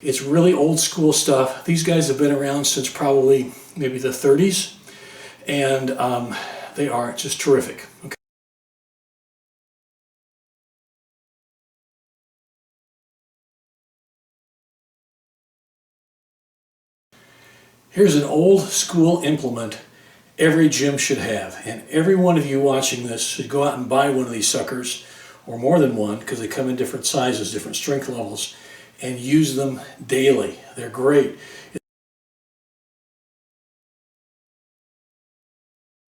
It's really old school stuff. These guys have been around since probably maybe the 30s, and they are just terrific. Okay. Here's an old school implement every gym should have, and every one of you watching this should go out and buy one of these suckers, or more than one, because they come in different sizes, different strength levels, and use them daily. They're great.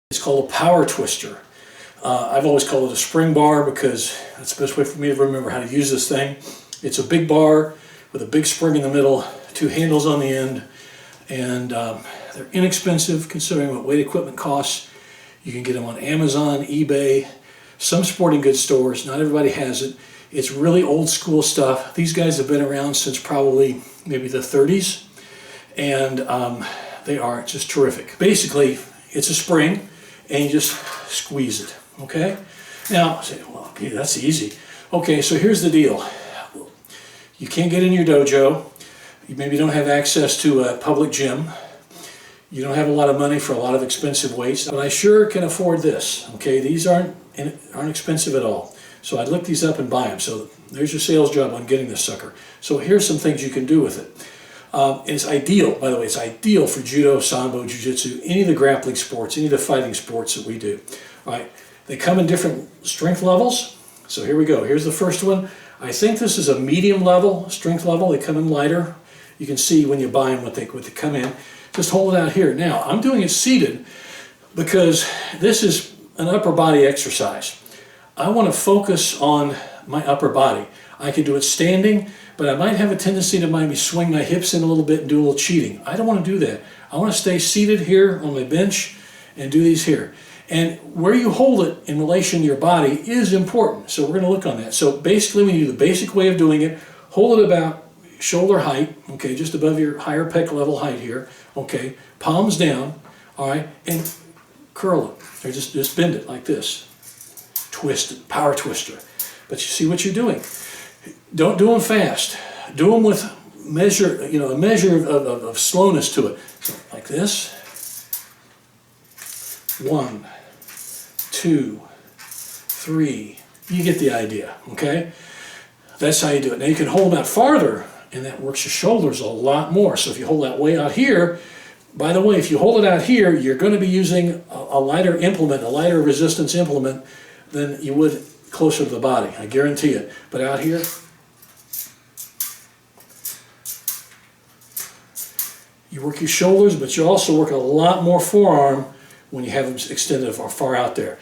It's called a power twister. I've always called it a spring bar because that's the best way for me to remember how to use this thing. It's a big bar with a big spring in the middle, two handles on the end, and they're inexpensive considering what weight equipment costs. You can get them on Amazon, eBay, some sporting goods stores. Not everybody has it. It's really old school stuff. These guys have been around since probably maybe the 30s, and they are just terrific. Basically, it's a spring, and you just squeeze it, okay? Now, say, well, okay, that's easy. Okay, so here's the deal. You can't get in your dojo. You maybe don't have access to a public gym. You don't have a lot of money for a lot of expensive weights, but I sure can afford this, okay? These aren't expensive at all. So I'd look these up and buy them. So there's your sales job on getting this sucker. So here's some things you can do with it. It's ideal, by the way, it's ideal for judo, sambo, jiu-jitsu, any of the grappling sports, any of the fighting sports that we do. All right, they come in different strength levels. So here we go. Here's the first one. I think this is a medium level, strength level. They come in lighter. You can see when you buy them what they come in. Just hold it out here. Now, I'm doing it seated because this is an upper body exercise. I want to focus on my upper body. I can do it standing, but I might have a tendency to maybe swing my hips in a little bit and do a little cheating. I don't want to do that. I want to stay seated here on my bench and do these here. And where you hold it in relation to your body is important. So we're going to look on that. So basically, when you do the basic way of doing it, hold it about shoulder height, okay, just above your higher pec level height here, okay, palms down, all right, and curl it, or just bend it like this. Twist it, power twister. But you see what you're doing. Don't do them fast. Do them with a measure of slowness to it. So like this. 1, 2, 3. You get the idea, okay? That's how you do it. Now you can hold that farther, and that works your shoulders a lot more. So if you hold that way out here, by the way, if you hold it out here, you're going to be using a lighter implement, a lighter resistance implement than you would closer to the body. I guarantee it. But out here, you work your shoulders, but you also work a lot more forearm when you have them extended far out there.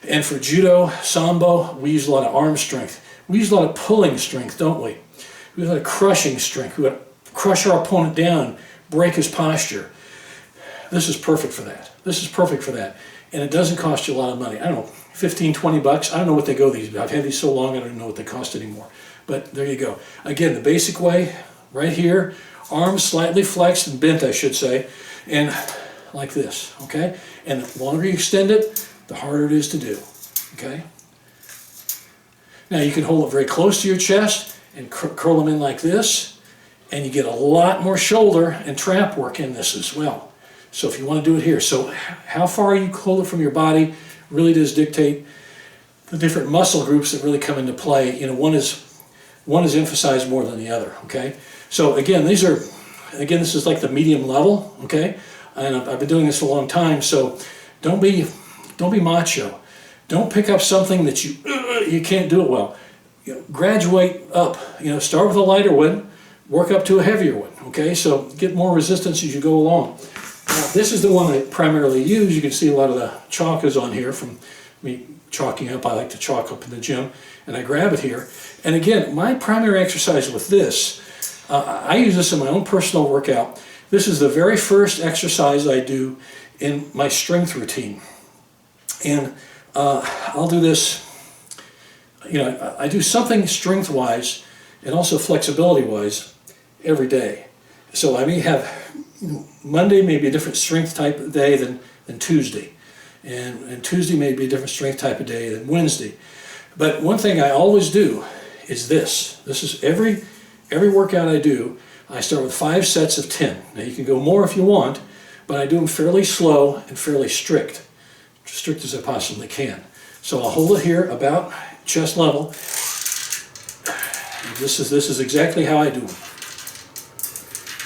And for judo, sambo, we use a lot of arm strength. We use a lot of pulling strength, don't we? We use a lot of crushing strength. We crush our opponent down, break his posture. This is perfect for that. This is perfect for that. And it doesn't cost you a lot of money. I don't know, 15, 20 bucks. I don't know what they go these. I've had these so long I don't know what they cost anymore. But there you go. Again, the basic way, right here, arms slightly flexed and bent, I should say, and like this, okay? And the longer you extend it, the harder it is to do, okay? Now you can hold it very close to your chest and curl them in like this, and you get a lot more shoulder and trap work in this as well. So if you want to do it here, so how far you hold it from your body really does dictate the different muscle groups that really come into play. You know, one is emphasized more than the other, okay? So again, this is like the medium level, okay? And I've been doing this a long time, so don't be macho. Don't pick up something that you can't do it well. You know, graduate up. You know, start with a lighter one, work up to a heavier one, okay? So get more resistance as you go along. Now, this is the one I primarily use. You can see a lot of the chalk is on here from me chalking up. I like to chalk up in the gym, and I grab it here. And again, my primary exercise with this, I use this in my own personal workout. This is the very first exercise I do in my strength routine. And I'll do this, you know, I do something strength-wise and also flexibility-wise every day. So I may have, Monday may be a different strength type of day than Tuesday. And Tuesday may be a different strength type of day than Wednesday. But one thing I always do is this. This is every workout I do, I start with 5 sets of 10. Now you can go more if you want, but I do them fairly slow and fairly strict as I possibly can. So I'll hold it here about chest level. This is exactly how I do them.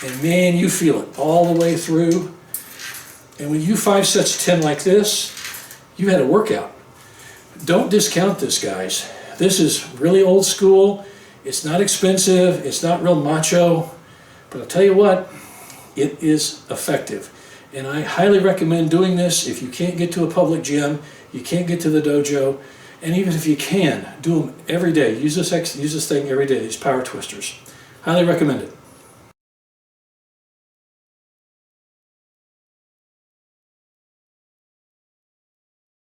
And man, you feel it all the way through. And when you do 5 sets of 10 like this, you had a workout. Don't discount this, guys. This is really old school. It's not expensive. It's not real macho. But I'll tell you what, it is effective. And I highly recommend doing this if you can't get to a public gym, you can't get to the dojo, and even if you can, do them every day. Use this thing every day, these power twisters. Highly recommend it.